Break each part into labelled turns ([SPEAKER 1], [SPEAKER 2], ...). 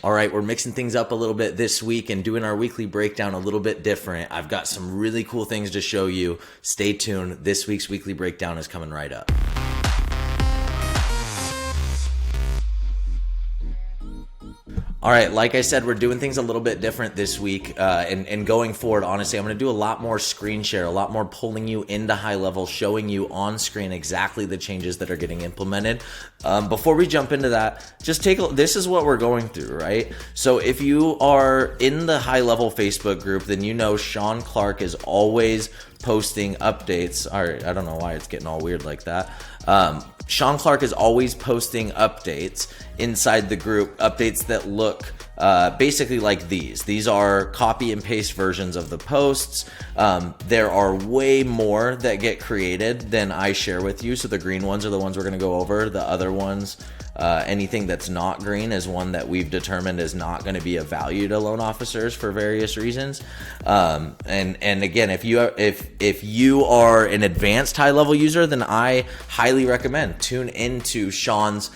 [SPEAKER 1] All right, we're mixing things up a little bit this week and doing our weekly breakdown a little bit different. I've got some really cool things to show you. Stay tuned. This week's weekly breakdown is coming right up. All right, like I said, we're doing things a little bit different this week, and going forward, honestly, I'm going to do a lot more screen share, a lot more pulling you into HighLevel, showing you on screen exactly the changes that are getting implemented. Before we jump into that, just this is what we're going through, right? So if you are in the HighLevel Facebook group, then you know Sean Clark is always posting updates. All right, I don't know why it's getting all weird like that. Sean Clark is always posting updates inside the group, updates that look basically like these. These are copy and paste versions of the posts. There are way more that get created than I share with you. So the green ones are the ones we're going to go over. The other ones, anything that's not green is one that we've determined is not going to be of value to loan officers for various reasons. And again, if you are an advanced HighLevel user, then I highly recommend tune into Sean's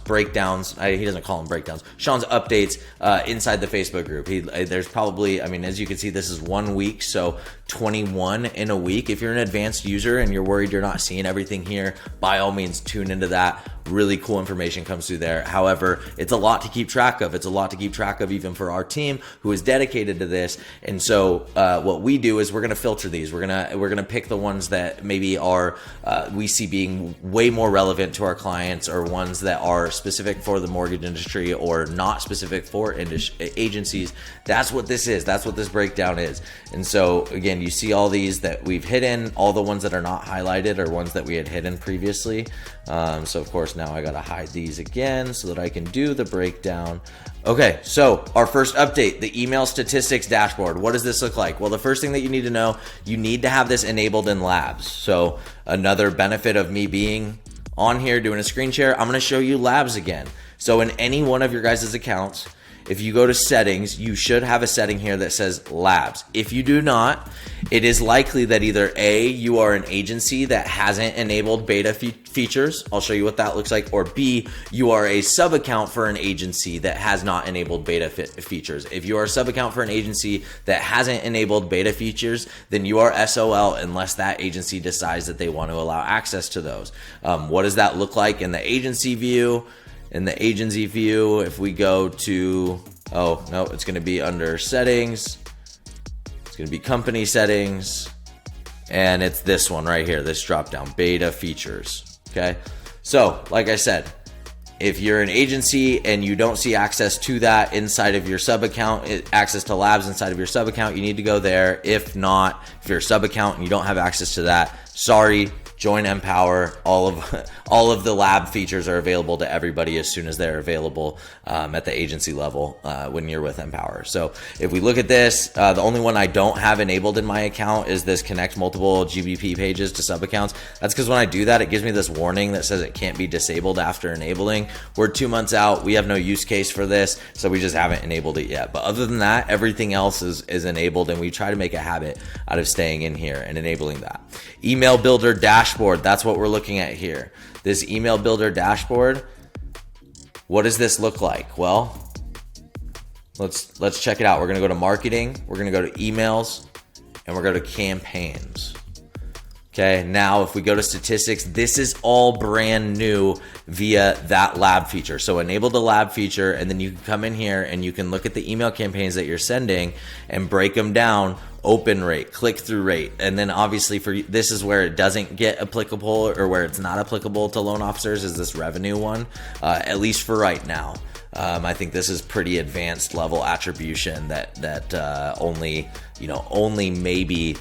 [SPEAKER 1] breakdowns. He doesn't call them breakdowns. Sean's updates inside the Facebook group. There's probably, I mean, as you can see, this is 1 week, so 21 in a week. If you're an advanced user and you're worried you're not seeing everything here, by all means, tune into that. Really cool information comes through there. However, it's a lot to keep track of. It's a lot to keep track of even for our team who is dedicated to this. And so what we do is we're going to filter these. We're going to pick the ones that maybe are we see being way more relevant to our clients, or ones that are specific for the mortgage industry or not specific for agencies. That's what this is. That's what this breakdown is. And so again, you see all these that we've hidden. All the ones that are not highlighted are ones that we had hidden previously. So of course now I got to hide these again so that I can do the breakdown. Okay, so our first update, the email statistics dashboard. What does this look like? Well, the first thing that you need to know, you need to have this enabled in Labs. So another benefit of me being on here doing a screen share, I'm going to show you Labs again. So in any one of your guys' accounts, if you go to settings, you should have a setting here that says Labs. If you do not, it is likely that either A, you are an agency that hasn't enabled beta features. I'll show you what that looks like. Or B, you are a sub-account for an agency that has not enabled beta features. If you are a sub-account for an agency that hasn't enabled beta features, then you are SOL unless that agency decides that they want to allow access to those. What does that look like in the agency view? In the agency view, if we go to, oh, no, it's going to be under settings. It's going to be company settings. And it's this one right here, this drop down, beta features. Okay. So like I said, if you're an agency and you don't see access to that inside of your sub account, access to Labs inside of your sub account, you need to go there. If not, if you're a sub account and you don't have access to that, sorry. Join Empower. All of the lab features are available to everybody as soon as they're available at the agency level when you're with Empower. So if we look at this, the only one I don't have enabled in my account is this connect multiple GBP pages to sub accounts. That's because when I do that, it gives me this warning that says it can't be disabled after enabling. We're 2 months out. We have no use case for this, so we just haven't enabled it yet. But other than that, everything else is enabled, and we try to make a habit out of staying in here and enabling that. Email Builder Dashboard, that's what we're looking at here. This Email Builder Dashboard, what does this look like? Well, let's check it out. We're going to go to marketing, we're going to go to emails, and we're going to go to campaigns. Okay, now if we go to statistics, this is all brand new via that lab feature. So enable the lab feature, and then you can come in here and you can look at the email campaigns that you're sending and break them down. Open rate, click-through rate, and then obviously for this is where it doesn't get applicable, or where it's not applicable to loan officers, is this revenue one, at least for right now. I think this is pretty advanced level attribution that only maybe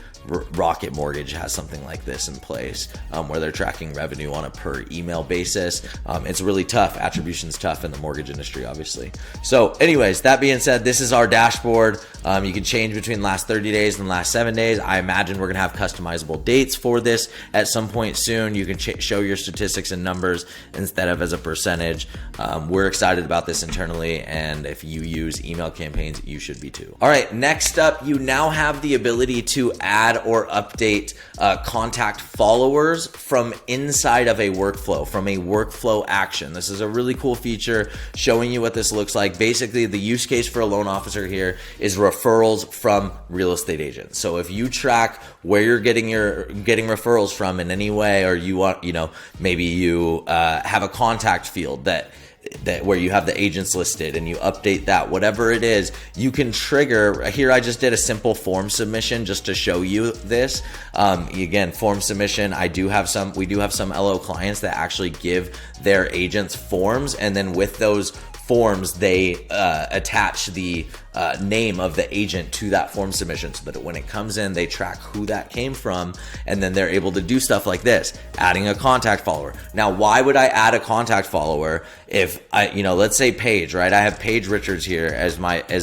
[SPEAKER 1] Rocket Mortgage has something like this in place, where they're tracking revenue on a per email basis. It's really tough. Attribution's tough in the mortgage industry, obviously. So anyways, that being said, this is our dashboard. You can change between last 30 days and last 7 days. I imagine we're going to have customizable dates for this at some point soon. You can show your statistics and numbers instead of as a percentage. We're excited about this internally, and if you use email campaigns, you should be too. All right, next up, you now have the ability to add add or update contact followers from inside of a workflow, from a workflow action. This is a really cool feature showing you what this looks like. Basically, the use case for a loan officer here is referrals from real estate agents. So if you track where you're getting referrals from in any way, or you want, maybe you have a contact field that where you have the agents listed and you update that, whatever it is, you can trigger. Here I just did a simple form submission just to show you this. Again, form submission, we do have some LO clients that actually give their agents forms, and then with those forms, they attach the name of the agent to that form submission, so that when it comes in, they track who that came from, and then they're able to do stuff like this, adding a contact follower. Now, why would I add a contact follower if let's say Paige, right? I have Paige Richards here as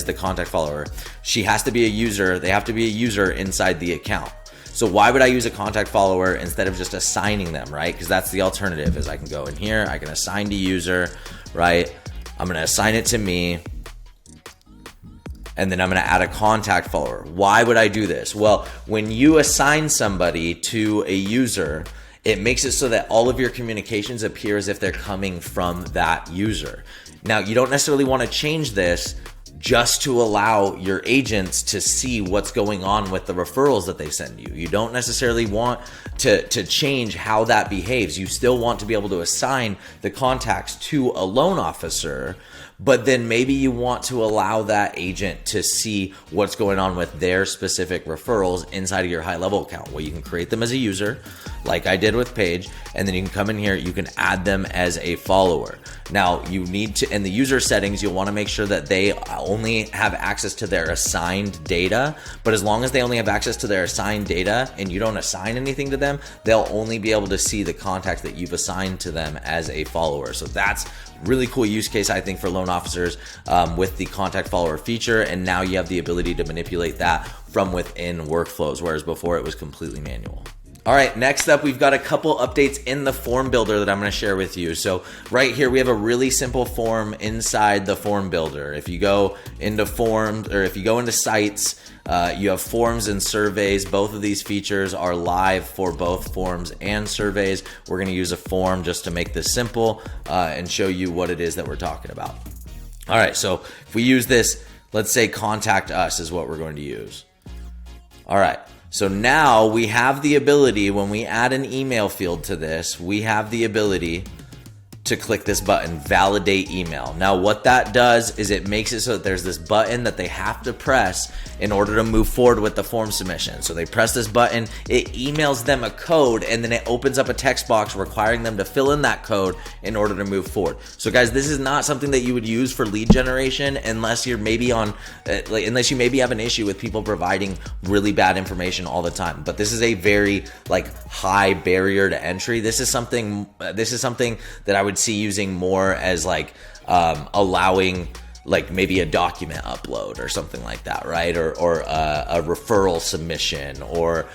[SPEAKER 1] the contact follower. She has to be a user. They have to be a user inside the account. So why would I use a contact follower instead of just assigning them, right? Because that's the alternative. Is I can go in here, I can assign to user, right? I'm going to assign it to me, and then I'm going to add a contact follower. Why would I do this? Well, when you assign somebody to a user, it makes it so that all of your communications appear as if they're coming from that user. Now, you don't necessarily want to change this just to allow your agents to see what's going on with the referrals that they send you. You don't necessarily want to change how that behaves. You still want to be able to assign the contacts to a loan officer, but then maybe you want to allow that agent to see what's going on with their specific referrals inside of your HighLevel account. Well, you can create them as a user, like I did with Paige, and then you can come in here, you can add them as a follower. Now, you need to, in the user settings, you'll want to make sure that they only have access to their assigned data, but as long as they only have access to their assigned data and you don't assign anything to them, they'll only be able to see the contact that you've assigned to them as a follower. So that's really cool use case, I think, for loan officers with the contact follower feature, and now you have the ability to manipulate that from within workflows, whereas before it was completely manual. All right, next up, we've got a couple updates in the form builder that I'm going to share with you. So right here, we have a really simple form inside the form builder. If you go into forms, or if you go into sites, you have forms and surveys. Both of these features are live for both forms and surveys. We're going to use a form just to make this simple and show you what it is that we're talking about. All right, so if we use this, let's say contact us is what we're going to use. All right. So now we have the ability, when we add an email field to this, we have the ability to click this button, validate email. Now what that does is it makes it so that there's this button that they have to press in order to move forward with the form submission. So they press this button, it emails them a code, and then it opens up a text box requiring them to fill in that code in order to move forward. So guys, this is not something that you would use for lead generation unless you're maybe unless you maybe have an issue with people providing really bad information all the time. But this is a very high barrier to entry. This is something that I would see using more as allowing maybe a document upload or something like that, right? Or a referral submission, or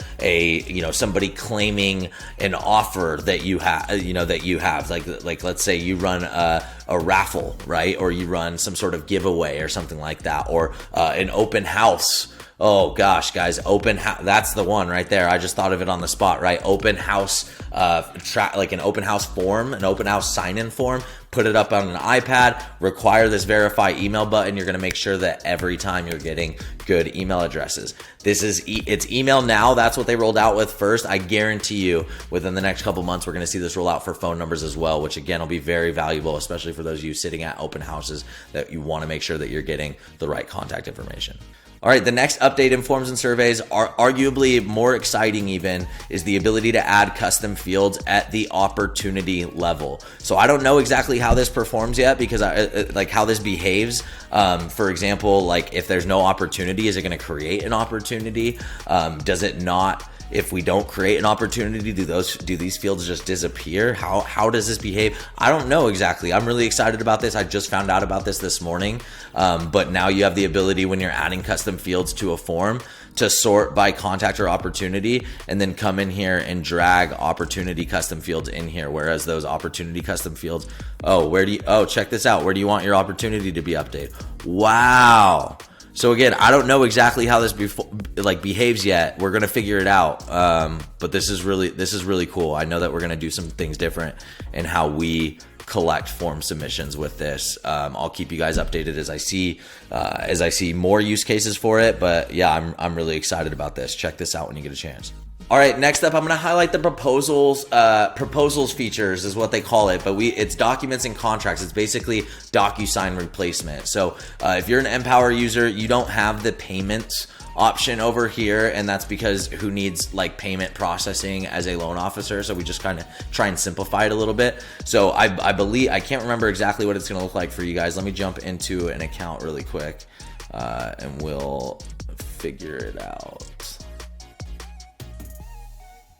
[SPEAKER 1] somebody claiming an offer that you have, like let's say you run a raffle, right? Or you run some sort of giveaway or something like that, or an open house. Oh gosh, guys, open house, that's the one right there. I just thought of it on the spot, right? Open house, an open house form, an open house sign-in form, put it up on an iPad, require this verify email button. You're going to make sure that every time you're getting good email addresses. It's email now. That's what they rolled out with first. I guarantee you within the next couple months, we're going to see this roll out for phone numbers as well, which again will be very valuable, especially for those of you sitting at open houses that you want to make sure that you're getting the right contact information. All right, the next update in forms and surveys, are arguably more exciting even, is the ability to add custom fields at the opportunity level. So I don't know exactly how this performs yet, because how this behaves. For example, if there's no opportunity, is it going to create an opportunity? Does it not? If we don't create an opportunity, do these fields just disappear? How does this behave? I don't know exactly. I'm really excited about this. I just found out about this morning. But now you have the ability, when you're adding custom fields to a form, to sort by contact or opportunity, and then come in here and drag opportunity custom fields in here. Whereas those opportunity custom fields, check this out. Where do you want your opportunity to be updated? Wow. So again, I don't know exactly how this behaves yet. We're gonna figure it out. But this is really cool. I know that we're gonna do some things different in how we collect form submissions with this. I'll keep you guys updated as I see more use cases for it. But yeah, I'm really excited about this. Check this out when you get a chance. All right, next up, I'm going to highlight the proposals features is what they call it, but it's documents and contracts. It's basically DocuSign replacement. So if you're an Empower user, you don't have the payments option over here, and that's because who needs like payment processing as a loan officer? So we just kind of try and simplify it a little bit. So I believe, I can't remember exactly what it's going to look like for you guys. Let me jump into an account really quick and we'll figure it out.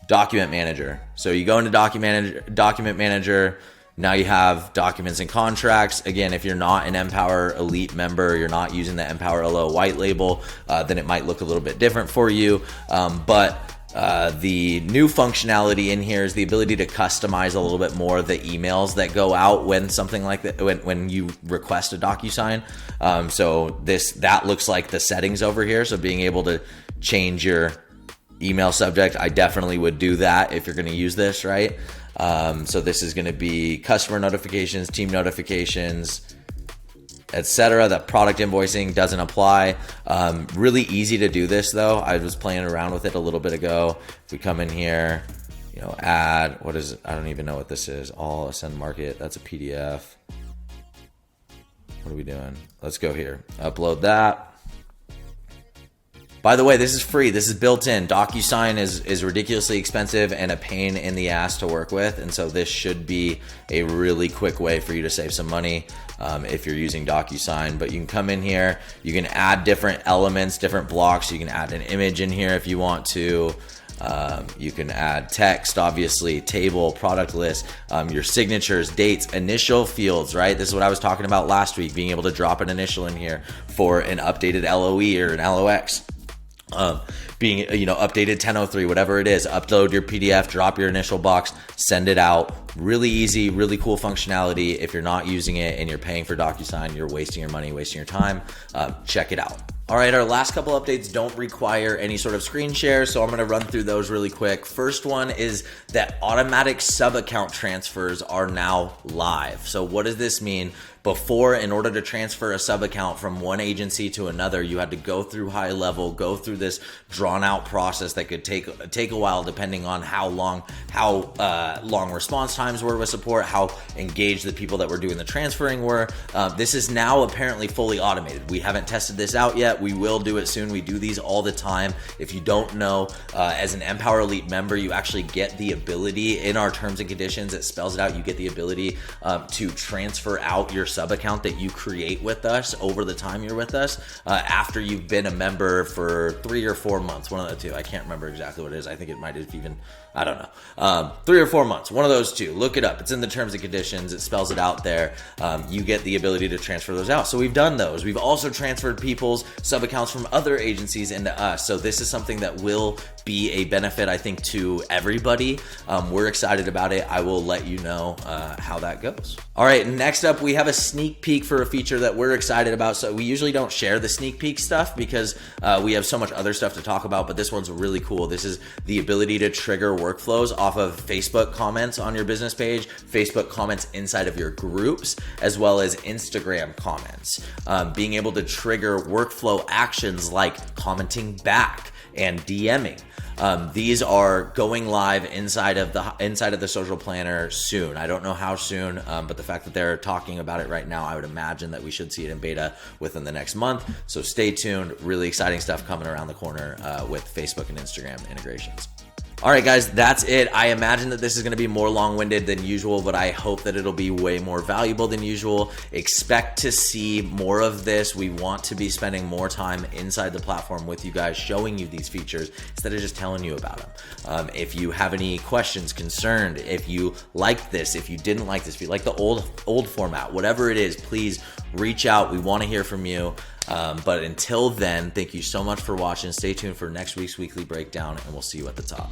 [SPEAKER 1] Document Manager. So you go into Document Manager. Now you have documents and contracts. Again, if you're not an Empower Elite member, you're not using the Empower LO white label, then it might look a little bit different for you. But the new functionality in here is the ability to customize a little bit more the emails that go out when something like that, when you request a DocuSign. So that looks like the settings over here. So being able to change your email subject, I definitely would do that if you're going to use this, right? So this is going to be customer notifications, team notifications, etc. The product invoicing doesn't apply. Really easy to do this though. I was playing around with it a little bit ago. If we come in here, add, what is it? I don't even know what this is. All send market. That's a PDF. What are we doing? Let's go here. Upload that. By the way, this is free. This is built in. DocuSign is ridiculously expensive and a pain in the ass to work with. And so this should be a really quick way for you to save some money if you're using DocuSign. But you can come in here. You can add different elements, different blocks. You can add an image in here if you want to. You can add text, obviously, table, product list, your signatures, dates, initial fields, right? This is what I was talking about last week, being able to drop an initial in here for an updated LOE or an LOX. Being, updated 1003, whatever it is, upload your PDF, drop your initial box, send it out. Really easy, really cool functionality. If you're not using it and you're paying for DocuSign, you're wasting your money, wasting your time. Check it out. All right, our last couple updates don't require any sort of screen share, so I'm going to run through those really quick. First one is that automatic sub-account transfers are now live. So what does this mean? Before, in order to transfer a sub-account from one agency to another, you had to go through HighLevel, go through this drawn-out process that could take a while, depending on how long response times were with support, how engaged the people that were doing the transferring were. This is now apparently fully automated. We haven't tested this out yet. We will do it soon. We do these all the time. If you don't know, as an Empower Elite member, you actually get the ability in our terms and conditions. It spells it out. You get the ability to transfer out your sub-account that you create with us over the time you're with us after you've been a member for 3 or 4 months, one of the two. I can't remember exactly what it is. I think it might have even, I don't know, 3 or 4 months, one of those two. Look it up. It's in the terms and conditions. It spells it out there. You get the ability to transfer those out. So we've done those. We've also transferred people's sub-accounts from other agencies into us. So this is something that will be a benefit, I think, to everybody. We're excited about it. I will let you know how that goes. All right, next up, we have a sneak peek for a feature that we're excited about. So we usually don't share the sneak peek stuff because we have so much other stuff to talk about, but this one's really cool. This is the ability to trigger workflows off of Facebook comments on your business page, Facebook comments inside of your groups, as well as Instagram comments. Being able to trigger workflow actions like commenting back and DMing. These are going live inside of the social planner soon. I don't know how soon, but the fact that they're talking about it right now, I would imagine that we should see it in beta within the next month. So stay tuned. Really exciting stuff coming around the corner with Facebook and Instagram integrations. All right, guys, that's it. I imagine that this is going to be more long-winded than usual, but I hope that it'll be way more valuable than usual. Expect to see more of this. We want to be spending more time inside the platform with you guys, showing you these features instead of just telling you about them. If you have any questions, concerned, if you liked this, if you didn't like this, if you like the old format, whatever it is, please reach out. We want to hear from you. But until then, thank you so much for watching. Stay tuned for next week's weekly breakdown, and we'll see you at the top.